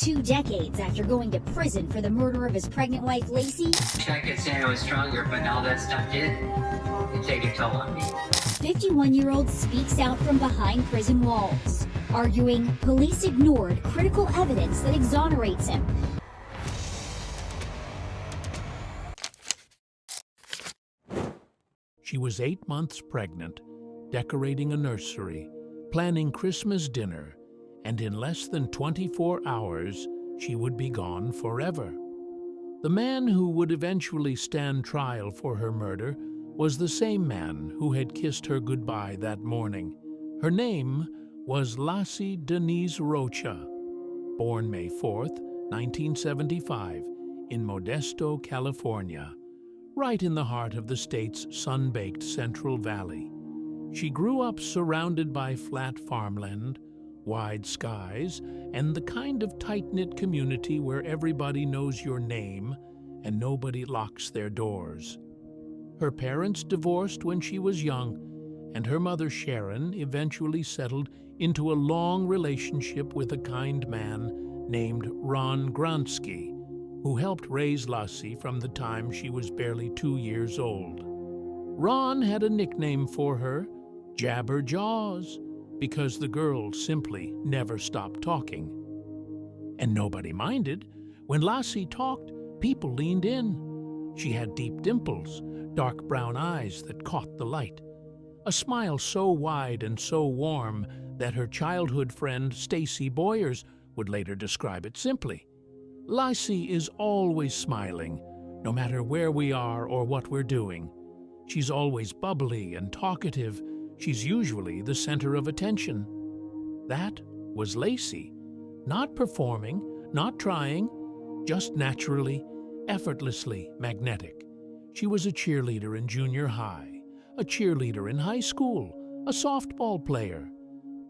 2 decades after going to prison for the murder of his pregnant wife, Lacey, I could say I was stronger, but all that stuff did take a toll on me. 51-year-old speaks out from behind prison walls, arguing police ignored critical evidence that exonerates him. She was 8 months pregnant, decorating a nursery, planning Christmas dinner, and in less than 24 hours, she would be gone forever. The man who would eventually stand trial for her murder was the same man who had kissed her goodbye that morning. Her name was Lacey Denise Rocha, born May 4th, 1975, in Modesto, California, right in the heart of the state's sun-baked Central Valley. She grew up surrounded by flat farmland, wide skies, and the kind of tight-knit community where everybody knows your name and nobody locks their doors. Her parents divorced when she was young, and her mother Sharon eventually settled into a long relationship with a kind man named Ron Gronsky, who helped raise Lacey from the time she was barely 2 years old. Ron had a nickname for her, Jabber Jaws, because the girl simply never stopped talking. And nobody minded. When Lacey talked, people leaned in. She had deep dimples, dark brown eyes that caught the light, a smile so wide and so warm that her childhood friend Stacy Boyers would later describe it simply. Lacey is always smiling, no matter where we are or what we're doing. She's always bubbly and talkative. She's usually the center of attention. That was Lacey. Not performing, not trying, just naturally, effortlessly magnetic. She was a cheerleader in junior high, a cheerleader in high school, a softball player,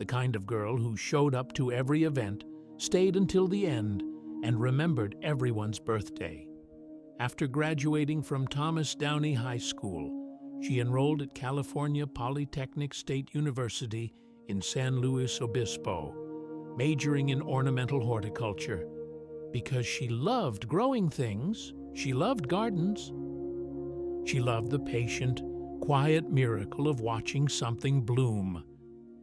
the kind of girl who showed up to every event, stayed until the end, and remembered everyone's birthday. After graduating from Thomas Downey High School, she enrolled at California Polytechnic State University in San Luis Obispo, majoring in ornamental horticulture. Because she loved growing things, she loved gardens. She loved the patient, quiet miracle of watching something bloom.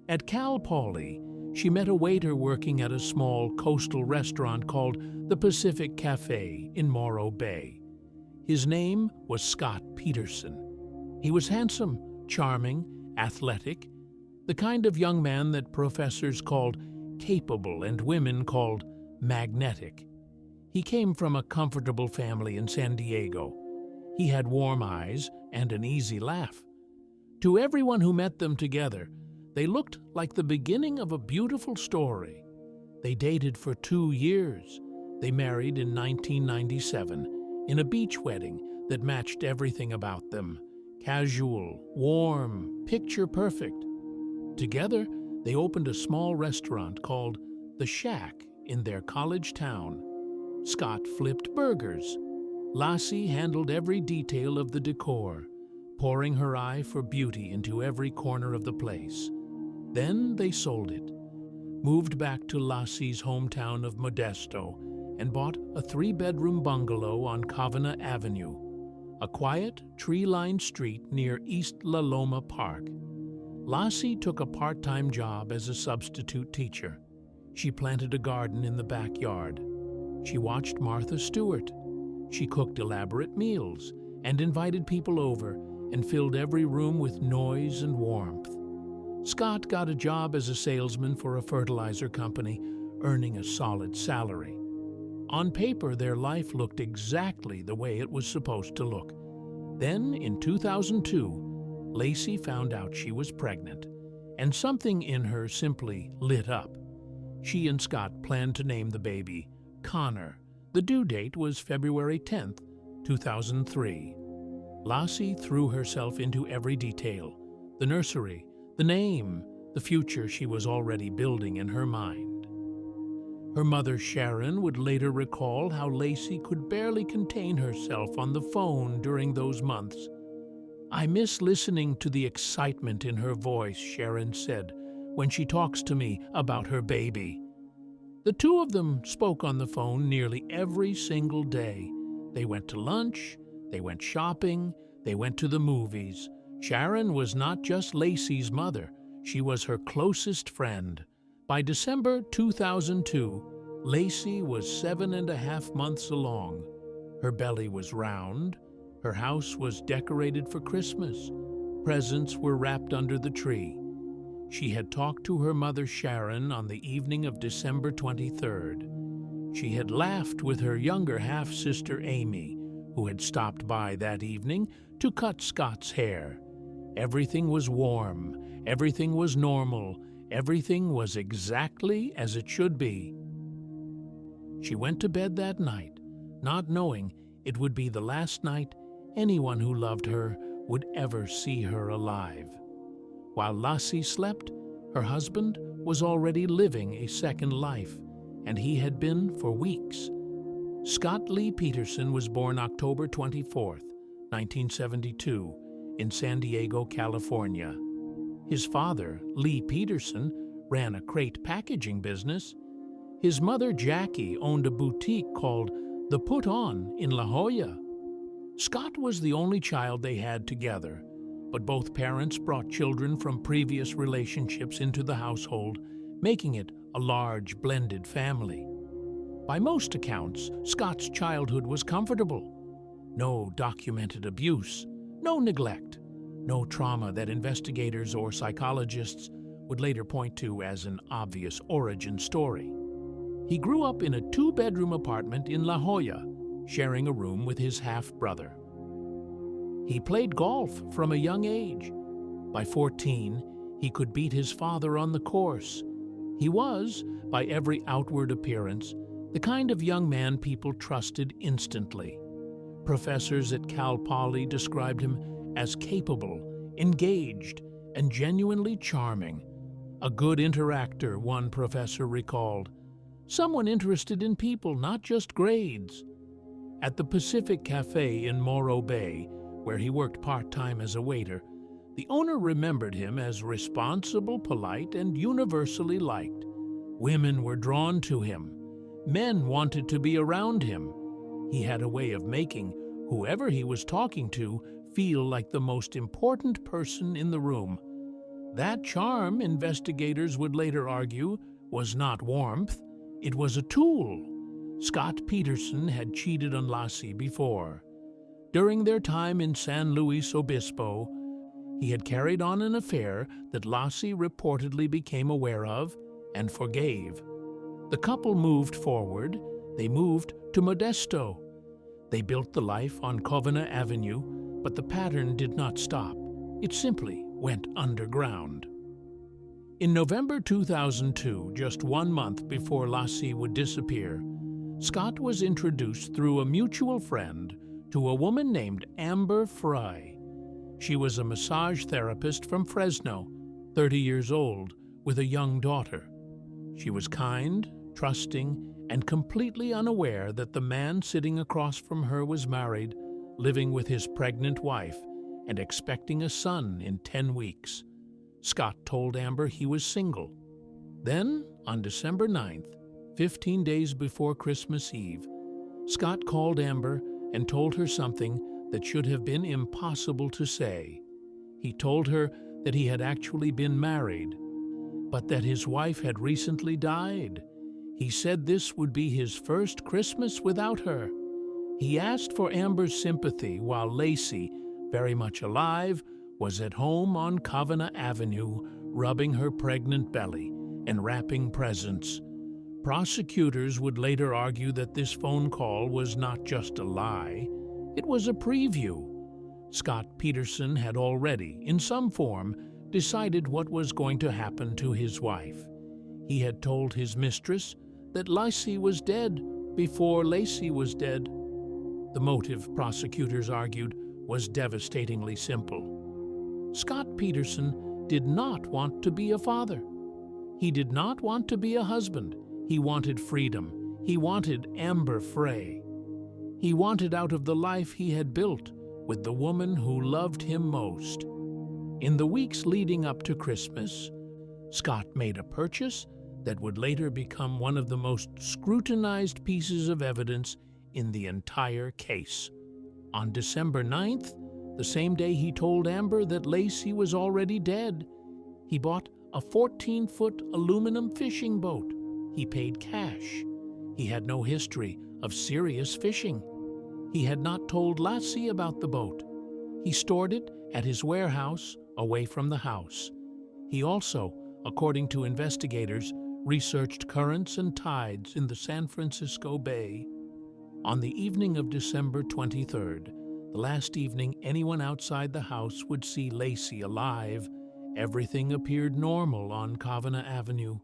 At Cal Poly, she met a waiter working at a small coastal restaurant called the Pacific Cafe in Morro Bay. His name was Scott Peterson. He was handsome, charming, athletic, the kind of young man that professors called capable and women called magnetic. He came from a comfortable family in San Diego. He had warm eyes and an easy laugh. To everyone who met them together, they looked like the beginning of a beautiful story. They dated for 2 years. They married in 1997 in a beach wedding that matched everything about them. Casual, warm, picture-perfect. Together, they opened a small restaurant called The Shack in their college town. Scott flipped burgers. Lacey handled every detail of the decor, pouring her eye for beauty into every corner of the place. Then they sold it, moved back to Lacey's hometown of Modesto, and bought a 3-bedroom bungalow on Covina Avenue, a quiet, tree-lined street near East La Loma Park. Lacey took a part-time job as a substitute teacher. She planted a garden in the backyard. She watched Martha Stewart. She cooked elaborate meals and invited people over and filled every room with noise and warmth. Scott got a job as a salesman for a fertilizer company, earning a solid salary. On paper, their life looked exactly the way it was supposed to look. Then, in 2002, Lacey found out she was pregnant, and something in her simply lit up. She and Scott planned to name the baby Connor. The due date was February 10th, 2003. Lacey threw herself into every detail: the nursery, the name, the future she was already building in her mind. Her mother Sharon would later recall how Lacey could barely contain herself on the phone during those months. "I miss listening to the excitement in her voice," Sharon said, "when she talks to me about her baby." The two of them spoke on the phone nearly every single day. They went to lunch, they went shopping, they went to the movies. Sharon was not just Lacey's mother, she was her closest friend. By December 2002, Lacey was 7.5 months along. Her belly was round, her house was decorated for Christmas, presents were wrapped under the tree. She had talked to her mother Sharon on the evening of December 23rd. She had laughed with her younger half-sister Amy, who had stopped by that evening to cut Scott's hair. Everything was warm, everything was normal, everything was exactly as it should be. She went to bed that night, not knowing it would be the last night anyone who loved her would ever see her alive. While Lassie slept, her husband was already living a second life, and he had been for weeks. Scott Lee Peterson was born October 24th, 1972, in San Diego, California. His father, Lee Peterson, ran a crate packaging business. His mother, Jackie, owned a boutique called The Put On in La Jolla. Scott was the only child they had together, but both parents brought children from previous relationships into the household, making it a large blended family. By most accounts, Scott's childhood was comfortable. No documented abuse, no neglect, no trauma that investigators or psychologists would later point to as an obvious origin story. He grew up in a 2-bedroom apartment in La Jolla, sharing a room with his half-brother. He played golf from a young age. By 14, he could beat his father on the course. He was, by every outward appearance, the kind of young man people trusted instantly. Professors at Cal Poly described him as capable, engaged, and genuinely charming. A good interactor, one professor recalled. Someone interested in people, not just grades. At the Pacific Cafe in Morro Bay, where he worked part-time as a waiter, the owner remembered him as responsible, polite, and universally liked. Women were drawn to him. Men wanted to be around him. He had a way of making whoever he was talking to feel like the most important person in the room. That charm, investigators would later argue, was not warmth, it was a tool. Scott Peterson had cheated on Lassie before. During their time in San Luis Obispo, he had carried on an affair that Lassie reportedly became aware of and forgave. The couple moved forward. They moved to Modesto. They built the life on Covina Avenue, but the pattern did not stop. It simply went underground. In November 2002, just 1 month before Lassie would disappear, Scott was introduced through a mutual friend to a woman named Amber Fry. She was a massage therapist from Fresno, 30 years old, with a young daughter. She was kind, trusting, and completely unaware that the man sitting across from her was married, living with his pregnant wife, and expecting a son in 10 weeks. Scott told Amber he was single. Then, on December 9th, 15 days before Christmas Eve, Scott called Amber and told her something that should have been impossible to say. He told her that he had actually been married, but that his wife had recently died. He said this would be his first Christmas without her. He asked for Amber's sympathy while Lacey, very much alive, was at home on Covina Avenue, rubbing her pregnant belly and wrapping presents. Prosecutors would later argue that this phone call was not just a lie, it was a preview. Scott Peterson had already, in some form, decided what was going to happen to his wife. He had told his mistress that Lacey was dead before Lacey was dead. The motive, prosecutors argued, was devastatingly simple. Scott Peterson did not want to be a father. He did not want to be a husband. He wanted freedom. He wanted Amber Frey. He wanted out of the life he had built with the woman who loved him most. In the weeks leading up to Christmas, Scott made a purchase that would later become one of the most scrutinized pieces of evidence in the entire case. On December 9th, the same day he told Amber that Lacey was already dead, he bought a 14-foot aluminum fishing boat. He paid cash. He had no history of serious fishing. He had not told Lassie about the boat. He stored it at his warehouse away from the house. He also, according to investigators, researched currents and tides in the San Francisco Bay. On the evening of December 23rd, the last evening anyone outside the house would see Lacey alive, everything appeared normal on Covina Avenue.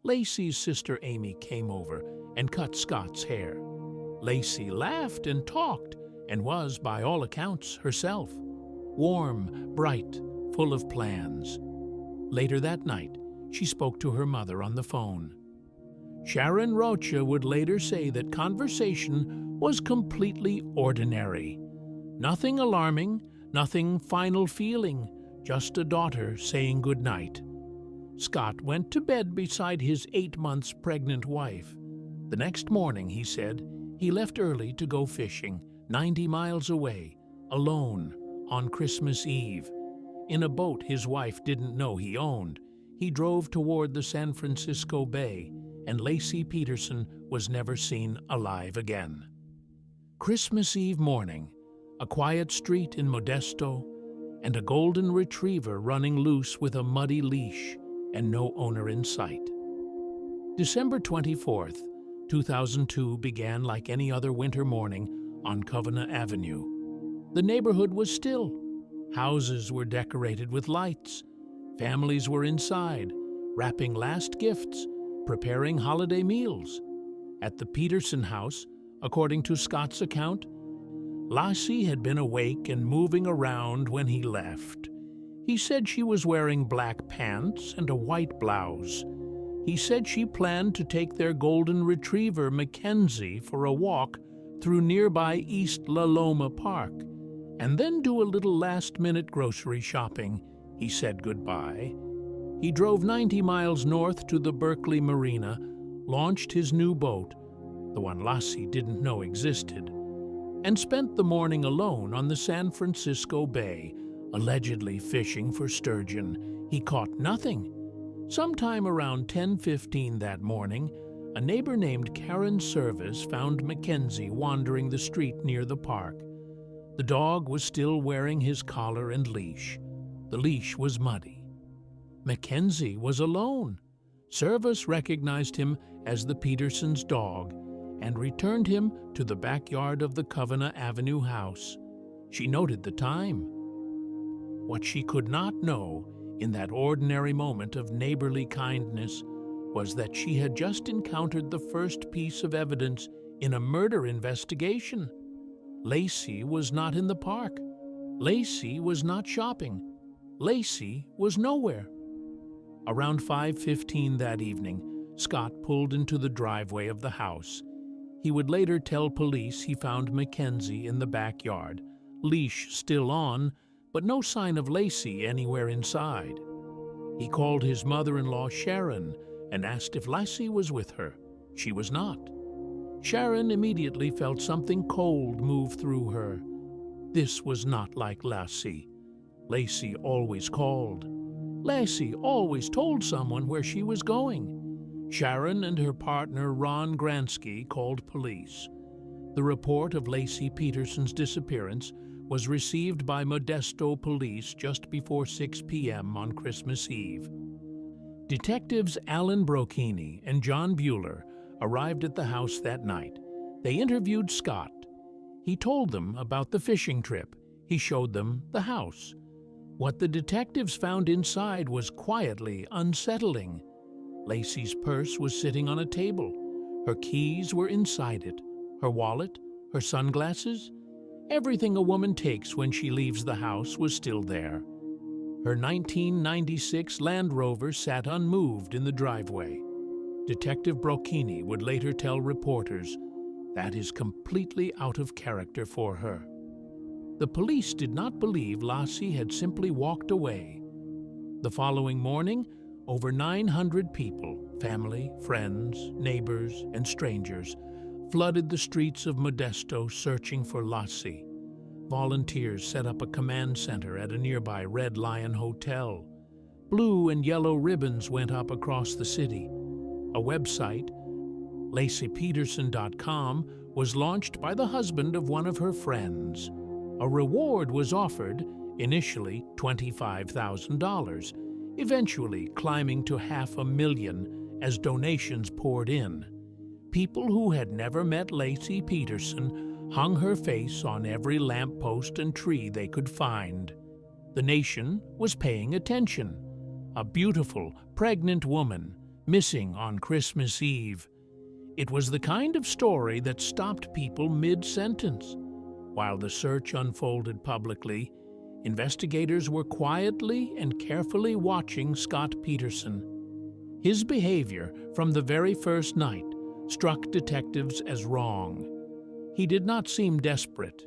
Lacey's sister Amy came over and cut Scott's hair. Lacey laughed and talked and was, by all accounts, herself. Warm, bright, full of plans. Later that night, she spoke to her mother on the phone. Sharon Rocha would later say that conversation was completely ordinary. Nothing alarming, nothing final feeling, just a daughter saying goodnight. Scott went to bed beside his 8 months pregnant wife. The next morning, he said, he left early to go fishing, 90 miles away, alone, on Christmas Eve. In a boat his wife didn't know he owned, he drove toward the San Francisco Bay, and Lacey Peterson was never seen alive again. Christmas Eve morning, a quiet street in Modesto, and a golden retriever running loose with a muddy leash and no owner in sight. December 24th, 2002 began like any other winter morning on Covina Avenue. The neighborhood was still. Houses were decorated with lights. Families were inside, wrapping last gifts, preparing holiday meals. At the Peterson house, according to Scott's account, Lassie had been awake and moving around when he left. He said she was wearing black pants and a white blouse. He said she planned to take their golden retriever, Mackenzie, for a walk through nearby East La Loma Park, and then do a little last-minute grocery shopping. He said goodbye. He drove 90 miles north to the Berkeley Marina, launched his new boat, the one Lassie didn't know existed, and spent the morning alone on the San Francisco Bay, allegedly fishing for sturgeon. He caught nothing. Sometime around 10:15 that morning, a neighbor named Karen Service found Mackenzie wandering the street near the park. The dog was still wearing his collar and leash. The leash was muddy. Mackenzie was alone. Service recognized him as the Petersons' dog and returned him to the backyard of the Covina Avenue house. She noted the time. What she could not know in that ordinary moment of neighborly kindness was that she had just encountered the first piece of evidence in a murder investigation. Lacey was not in the park. Lacey was not shopping. Lacey was nowhere. Around 5:15 that evening, Scott pulled into the driveway of the house. He would later tell police he found Mackenzie in the backyard, leash still on, but no sign of Lacey anywhere inside. He called his mother-in-law Sharon and asked if Lassie was with her. She was not. Sharon immediately felt something cold move through her. This was not like Lassie. Lacey always called. Lassie always told someone where she was going. Sharon and her partner Ron Gransky called police. The report of Lacey Peterson's disappearance was received by Modesto police just before 6 p.m. on Christmas Eve. Detectives Alan Brocchini and John Bueller arrived at the house that night. They interviewed Scott. He told them about the fishing trip. He showed them the house. What the detectives found inside was quietly unsettling. Lacey's purse was sitting on a table. Her keys were inside it. Her wallet, her sunglasses, everything a woman takes when she leaves the house was still there. Her 1996 Land Rover sat unmoved in the driveway. Detective Brocchini would later tell reporters that is completely out of character for her. The police did not believe Lassie had simply walked away. The following morning, Over 900 people, family, friends, neighbors, and strangers, flooded the streets of Modesto searching for Lassie. Volunteers set up a command center at a nearby Red Lion Hotel. Blue and yellow ribbons went up across the city. A website, LaceyPeterson.com, was launched by the husband of one of her friends. A reward was offered, initially $25,000, eventually climbing to $500,000 as donations poured in. People who had never met Lacey Peterson hung her face on every lamppost and tree they could find. The nation was paying attention. A beautiful, pregnant woman missing on Christmas Eve. It was the kind of story that stopped people mid-sentence. While the search unfolded publicly, investigators were quietly and carefully watching Scott Peterson. His behavior from the very first night struck detectives as wrong. He did not seem desperate.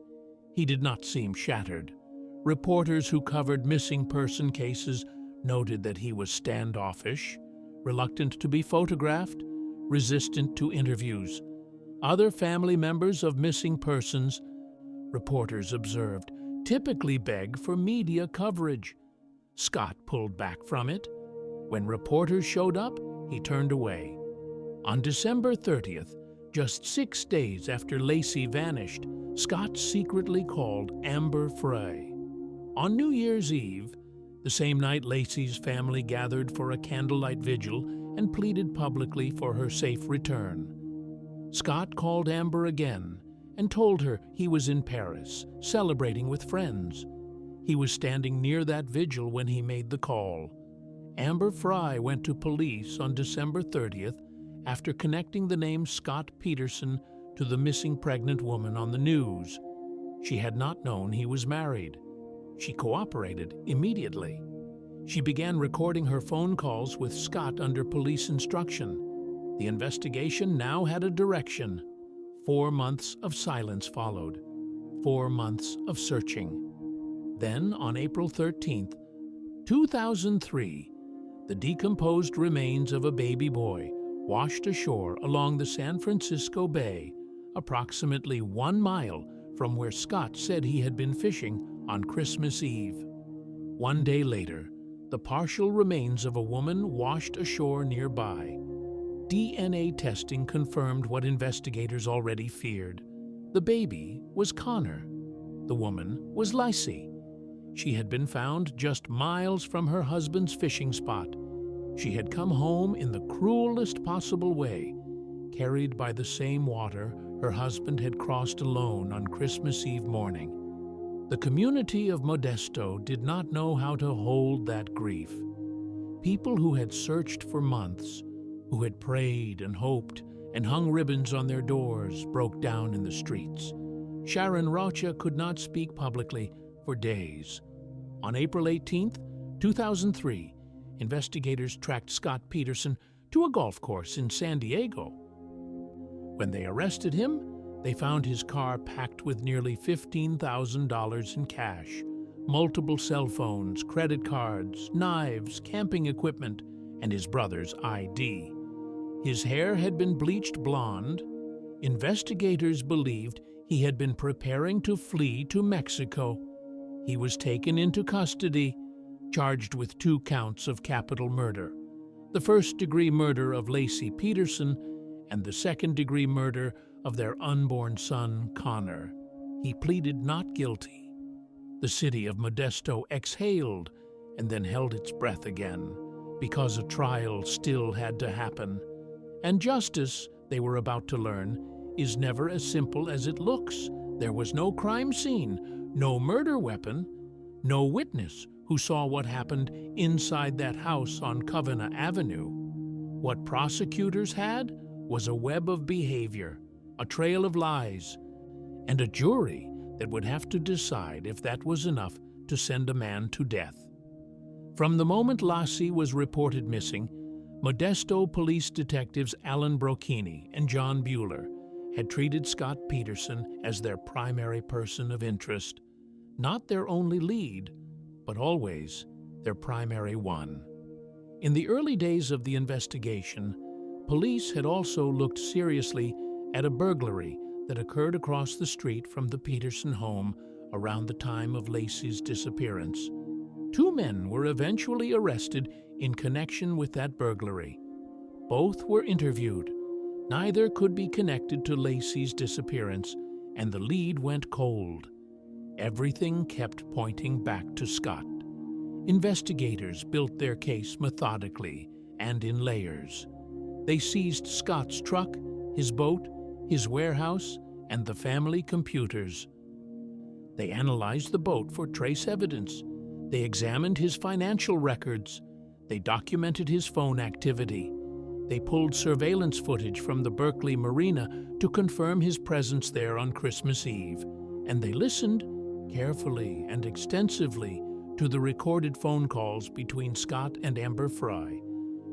He did not seem shattered. Reporters who covered missing person cases noted that he was standoffish, reluctant to be photographed, resistant to interviews. Other family members of missing persons, reporters observed, typically beg for media coverage. Scott pulled back from it. When reporters showed up, he turned away. On December 30th, just 6 days after Lacey vanished, Scott secretly called Amber Frey. On New Year's Eve, the same night Lacey's family gathered for a candlelight vigil and pleaded publicly for her safe return. Scott called Amber again and told her he was in Paris, celebrating with friends. He was standing near that vigil when he made the call. Amber Frey went to police on December 30th after connecting the name Scott Peterson to the missing pregnant woman on the news. She had not known he was married. She cooperated immediately. She began recording her phone calls with Scott under police instruction. The investigation now had a direction. 4 months of silence followed. 4 months of searching. Then, on April 13th, 2003, the decomposed remains of a baby boy washed ashore along the San Francisco Bay, approximately 1 mile from where Scott said he had been fishing on Christmas Eve. 1 day later, the partial remains of a woman washed ashore nearby. DNA testing confirmed what investigators already feared. The baby was Connor. The woman was Lacey. She had been found just miles from her husband's fishing spot. She had come home in the cruelest possible way, carried by the same water her husband had crossed alone on Christmas Eve morning. The community of Modesto did not know how to hold that grief. People who had searched for months, who had prayed and hoped and hung ribbons on their doors, broke down in the streets. Sharon Rocha could not speak publicly for days. On April 18th, 2003, investigators tracked Scott Peterson to a golf course in San Diego. When they arrested him, they found his car packed with nearly $15,000 in cash, multiple cell phones, credit cards, knives, camping equipment, and his brother's ID. His hair had been bleached blonde. Investigators believed he had been preparing to flee to Mexico. He was taken into custody, charged with 2 counts of capital murder, the first-degree murder of Lacey Peterson and the second-degree murder of their unborn son, Connor. He pleaded not guilty. The city of Modesto exhaled and then held its breath again, because a trial still had to happen. And justice, they were about to learn, is never as simple as it looks. There was no crime scene, no murder weapon, no witness who saw what happened inside that house on Covina Avenue. What prosecutors had was a web of behavior, a trail of lies, and a jury that would have to decide if that was enough to send a man to death. From the moment Lacey was reported missing, Modesto police detectives Alan Brocchini and John Bueller had treated Scott Peterson as their primary person of interest, not their only lead, but always their primary one. In the early days of the investigation, police had also looked seriously at a burglary that occurred across the street from the Peterson home around the time of Lacey's disappearance. 2 men were eventually arrested in connection with that burglary. Both were interviewed. Neither could be connected to Lacey's disappearance, and the lead went cold. Everything kept pointing back to Scott. Investigators built their case methodically and in layers. They seized Scott's truck, his boat, his warehouse, and the family computers. They analyzed the boat for trace evidence. They examined his financial records. They documented his phone activity. They pulled surveillance footage from the Berkeley Marina to confirm his presence there on Christmas Eve. And they listened carefully and extensively to the recorded phone calls between Scott and Amber Fry,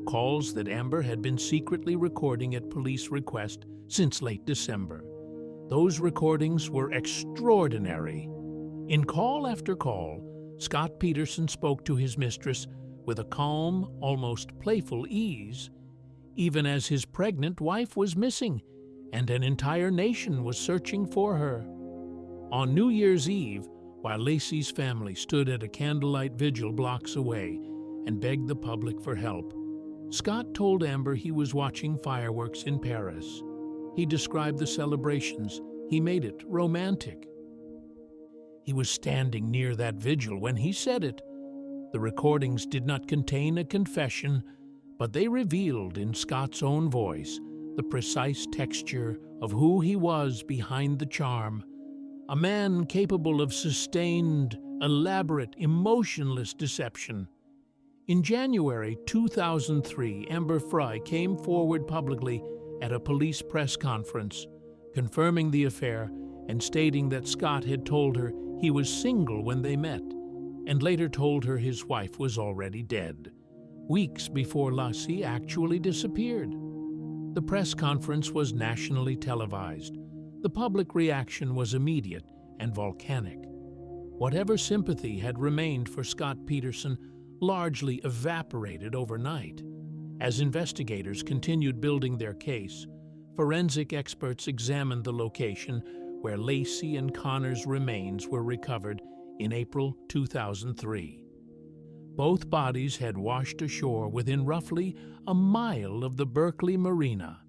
calls that Amber had been secretly recording at police request since late December. Those recordings were extraordinary. In call after call, Scott Peterson spoke to his mistress with a calm, almost playful ease, even as his pregnant wife was missing and an entire nation was searching for her. On New Year's Eve, while Lacey's family stood at a candlelight vigil blocks away and begged the public for help, Scott told Amber he was watching fireworks in Paris. He described the celebrations. He made it romantic. He was standing near that vigil when he said it. The recordings did not contain a confession, but they revealed in Scott's own voice the precise texture of who he was behind the charm, a man capable of sustained, elaborate, emotionless deception. In January 2003, Amber Fry came forward publicly at a police press conference, confirming the affair and stating that Scott had told her he was single when they met, and later told her his wife was already dead, weeks before Lacey actually disappeared. The press conference was nationally televised. The public reaction was immediate and volcanic. Whatever sympathy had remained for Scott Peterson largely evaporated overnight. As investigators continued building their case, forensic experts examined the location where Lacey and Connor's remains were recovered in April 2003. Both bodies had washed ashore within roughly a mile of the Berkeley Marina,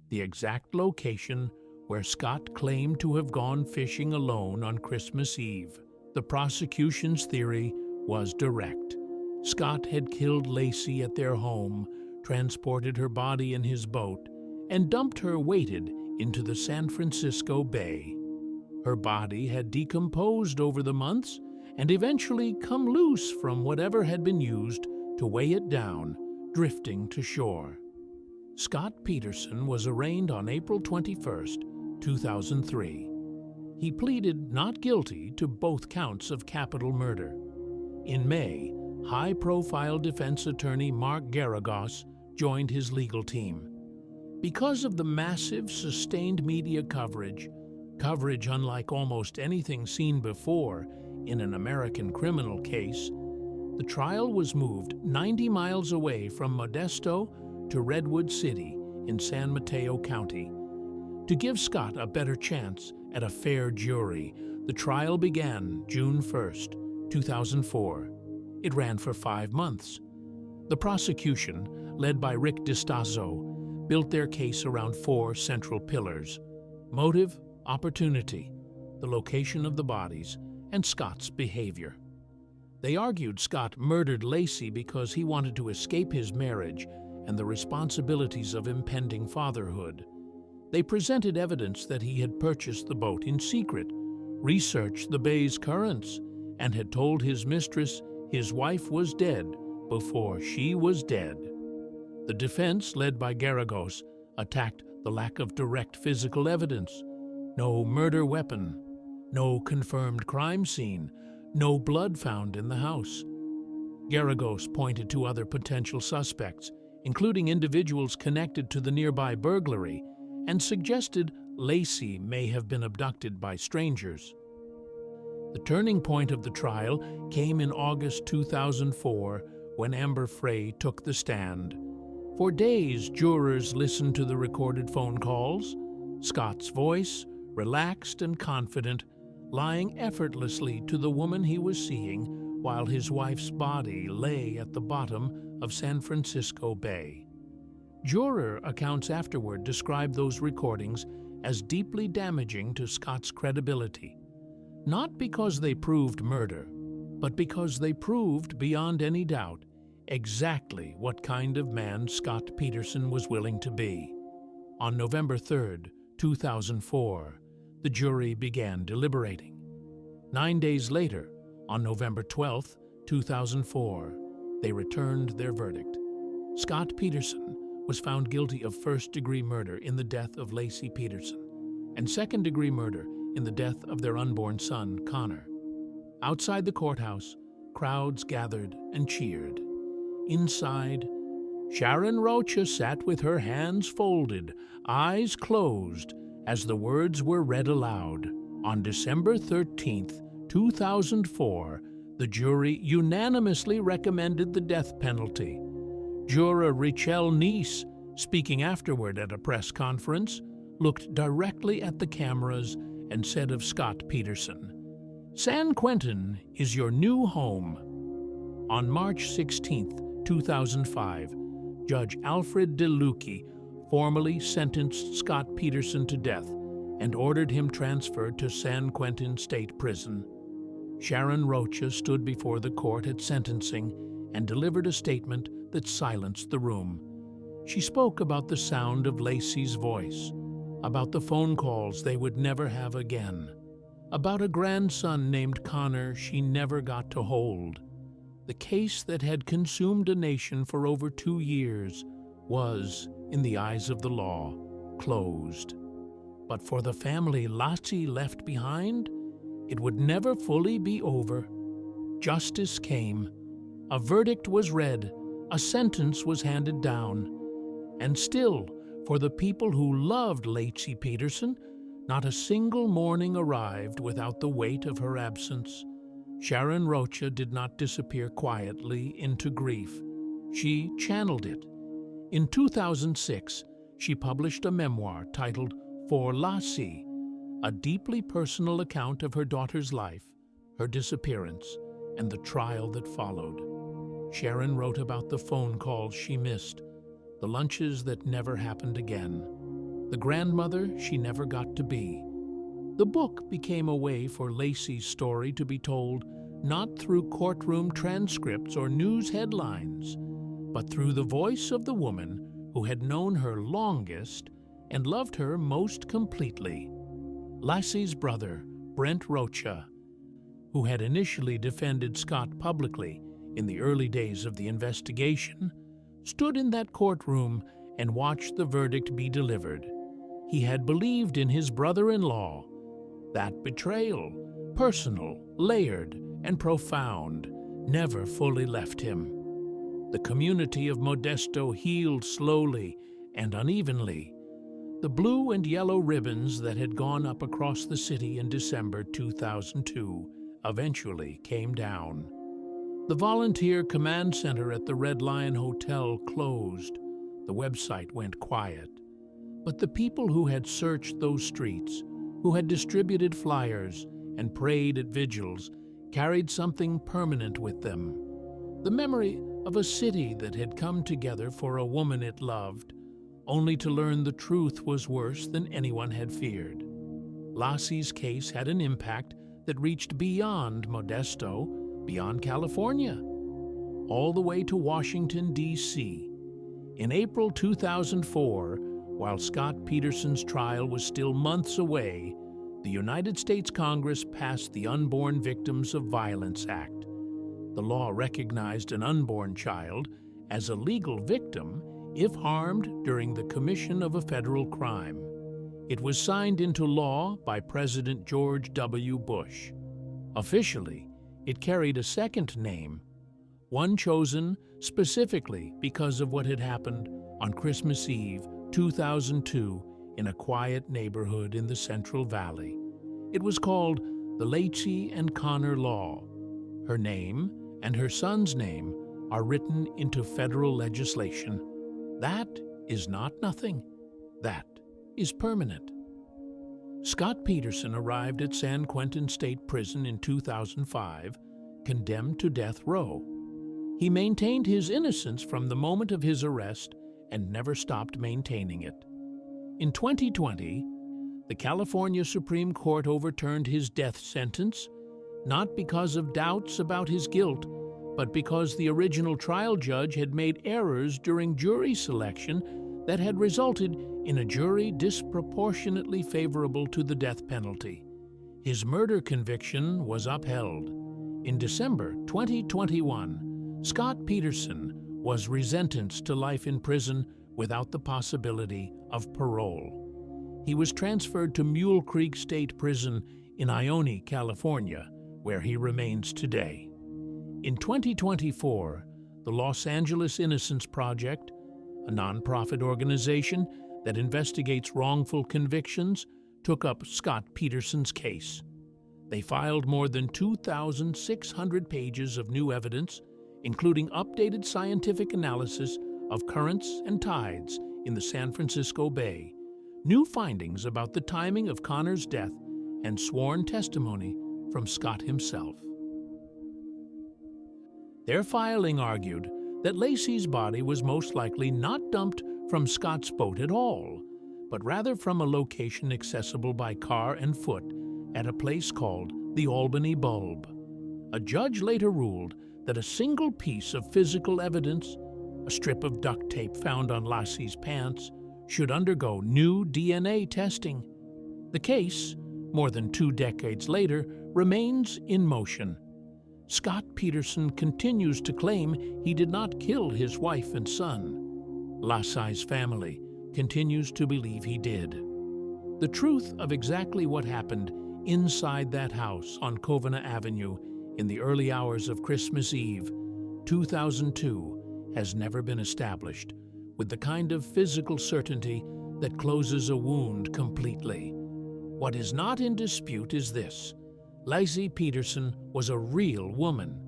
the exact location where Scott claimed to have gone fishing alone on Christmas Eve. The prosecution's theory was direct. Scott had killed Lacey at their home, transported her body in his boat, and dumped her weighted into the San Francisco Bay. Her body had decomposed over the months and eventually come loose from whatever had been used to weigh it down, drifting to shore. Scott Peterson was arraigned on April 21, 2003. He pleaded not guilty to both counts of capital murder. In May, high-profile defense attorney Mark Garagos joined his legal team. Because of the massive, sustained media coverage unlike almost anything seen before in an American criminal case, the trial was moved 90 miles away from Modesto to Redwood City in San Mateo County. To give Scott a better chance at a fair jury, the trial began June 1, 2004. It ran for 5 months. The prosecution, led by Rick DiStaso, built their case around 4 central pillars: motive, opportunity, the location of the bodies, and Scott's behavior. They argued Scott murdered Lacey because he wanted to escape his marriage and the responsibilities of impending fatherhood. They presented evidence that he had purchased the boat in secret, researched the bay's currents, and had told his mistress his wife was dead before she was dead. The defense, led by Garagos, attacked the lack of direct physical evidence. No murder weapon, no confirmed crime scene, no blood found in the house. Garagos pointed to other potential suspects, including individuals connected to the nearby burglary, and suggested Lacey may have been abducted by strangers. The turning point of the trial came in August 2004, when Amber Frey took the stand. For days, jurors listened to the recorded phone calls, Scott's voice, relaxed and confident, lying effortlessly to the woman he was seeing while his wife's body lay at the bottom of San Francisco Bay. Juror accounts afterward described those recordings as deeply damaging to Scott's credibility, not because they proved murder, but because they proved beyond any doubt exactly what kind of man Scott Peterson was willing to be. On November 3, 2004, the jury began deliberating. 9 days later, on November 12, 2004, they returned their verdict. Scott Peterson was found guilty of first-degree murder in the death of Laci Peterson and second-degree murder in the death of their unborn son, Connor. Outside the courthouse, crowds gathered and cheered. Inside, Sharon Rocha sat with her hands folded, eyes closed, as the words were read aloud. On December 13, 2004, the jury unanimously recommended the death penalty. Juror Richelle Neese, speaking afterward at a press conference, looked directly at the cameras and said of Scott Peterson, "San Quentin is your new home." On March 16, 2005, Judge Alfred DeLucchi formally sentenced Scott Peterson to death and ordered him transferred to San Quentin State Prison. Sharon Rocha stood before the court at sentencing and delivered a statement that silenced the room. She spoke about the sound of Laci's voice, about the phone calls they would never have again, about a grandson named Connor she never got to hold. The case that had consumed a nation for over 2 years was, in the eyes of the law, closed. But for the family Laci left behind, it would never fully be over. Justice came. A verdict was read. A sentence was handed down. And still, for the people who loved Laci Peterson, not a single morning arrived without the weight of her absence. Sharon Rocha did not disappear quietly into grief. She channeled it. In 2006, she published a memoir titled For Laci, a deeply personal account of her daughter's life, her disappearance, and the trial that followed. Sharon wrote about the phone calls she missed, the lunches that never happened again, the grandmother she never got to be. The book became a way for Laci's story to be told not through courtroom transcripts or news headlines, but through the voice of the woman who had known her longest and loved her most completely. Laci's brother, Brent Rocha, who had initially defended Scott publicly in the early days of the investigation, stood in that courtroom and watched the verdict be delivered. He had believed in his brother-in-law. That betrayal, personal, layered, and profound, never fully left him. The community of Modesto healed slowly and unevenly. The blue and yellow ribbons that had gone up across the city in December 2002 eventually came down. The volunteer command center at the Red Lion Hotel closed. The website went quiet. But the people who had searched those streets, who had distributed flyers and prayed at vigils, carried something permanent with them. The memory of a city that had come together for a woman it loved, only to learn the truth was worse than anyone had feared. Laci's case had an impact that reached beyond Modesto, beyond California, all the way to Washington, D.C. In April 2004, while Scott Peterson's trial was still months away, the United States Congress passed the Unborn Victims of Violence Act. The law recognized an unborn child as a legal victim if harmed during the commission of a federal crime. It was signed into law by President George W. Bush. Officially, it carried a second name, one chosen specifically because of what had happened on Christmas Eve 2002 in a quiet neighborhood in the Central Valley. It was called the Laci and Connor Law. Her name and her son's name are written into federal legislation. That is not nothing. That is permanent. Scott Peterson arrived at San Quentin State Prison in 2005, condemned to death row. He maintained his innocence from the moment of his arrest and never stopped maintaining it. In 2020, the California Supreme Court overturned his death sentence, not because of doubts about his guilt, but because the original trial judge had made errors during jury selection that had resulted in a jury disproportionately favorable to the death penalty. His murder conviction was upheld. In December 2021, Scott Peterson was resentenced to life in prison without the possibility of parole. He was transferred to Mule Creek State Prison in Ione, California, where he remains today. In 2024, the Los Angeles Innocence Project, a nonprofit organization that investigates wrongful convictions, took up Scott Peterson's case. They filed more than 2,600 pages of new evidence, including updated scientific analysis of currents and tides in the San Francisco Bay, new findings about the timing of Connor's death, and sworn testimony from Scott himself. Their filing argued that Lacey's body was most likely not dumped from Scott's boat at all, but rather from a location accessible by car and foot at a place called the Albany Bulb. A judge later ruled that a single piece of physical evidence, a strip of duct tape found on Lacey's pants, should undergo new DNA testing. The case, more than 2 decades later, remains in motion. Scott Peterson continues to claim he did not kill his wife and son. Lacey's family continues to believe he did. The truth of exactly what happened inside that house on Covina Avenue in the early hours of Christmas Eve, 2002, has never been established with the kind of physical certainty that closes a wound completely. What is not in dispute is this: Lacey Peterson was a real woman.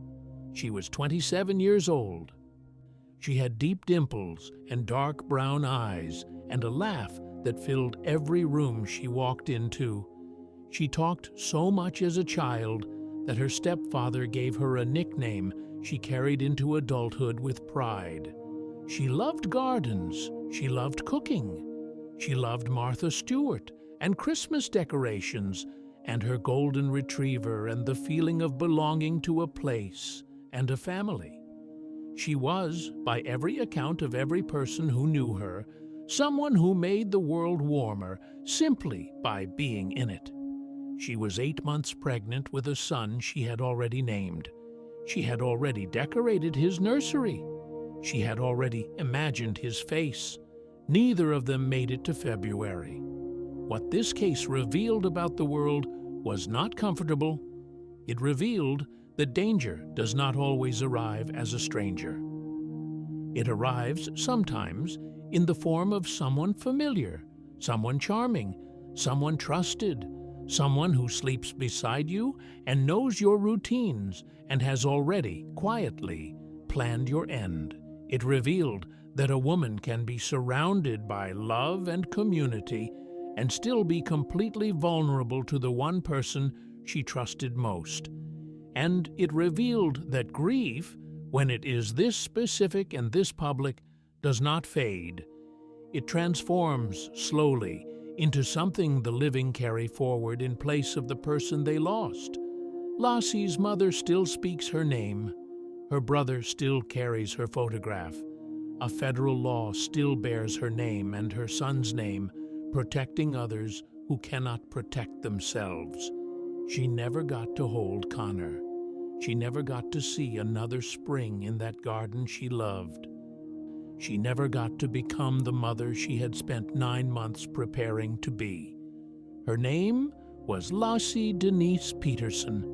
She was 27 years old. She had deep dimples and dark brown eyes and a laugh that filled every room she walked into. She talked so much as a child that her stepfather gave her a nickname she carried into adulthood with pride. She loved gardens. She loved cooking. She loved Martha Stewart and Christmas decorations and her golden retriever and the feeling of belonging to a place and a family. She was, by every account of every person who knew her, someone who made the world warmer simply by being in it. She was 8 months pregnant with a son she had already named. She had already decorated his nursery. She had already imagined his face. Neither of them made it to February. What this case revealed about the world was not comfortable. It revealed that danger does not always arrive as a stranger. It arrives sometimes in the form of someone familiar, someone charming, someone trusted, someone who sleeps beside you and knows your routines and has already, quietly, planned your end. It revealed that a woman can be surrounded by love and community and still be completely vulnerable to the one person she trusted most. And it revealed that grief, when it is this specific and this public, does not fade. It transforms slowly into something the living carry forward in place of the person they lost. Lassie's mother still speaks her name. Her brother still carries her photograph. A federal law still bears her name and her son's name, protecting others who cannot protect themselves. She never got to hold Connor. She never got to see another spring in that garden she loved. She never got to become the mother she had spent 9 months preparing to be. Her name was Lacey Denise Peterson.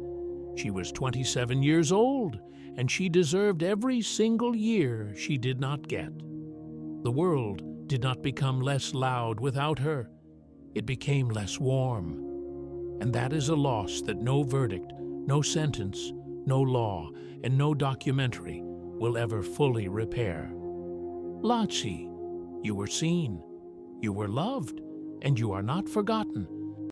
She was 27 years old, and she deserved every single year she did not get. The world did not become less loud without her. It became less warm. And that is a loss that no verdict, no sentence, no law, and no documentary will ever fully repair. Lotsie, you were seen, you were loved, and you are not forgotten.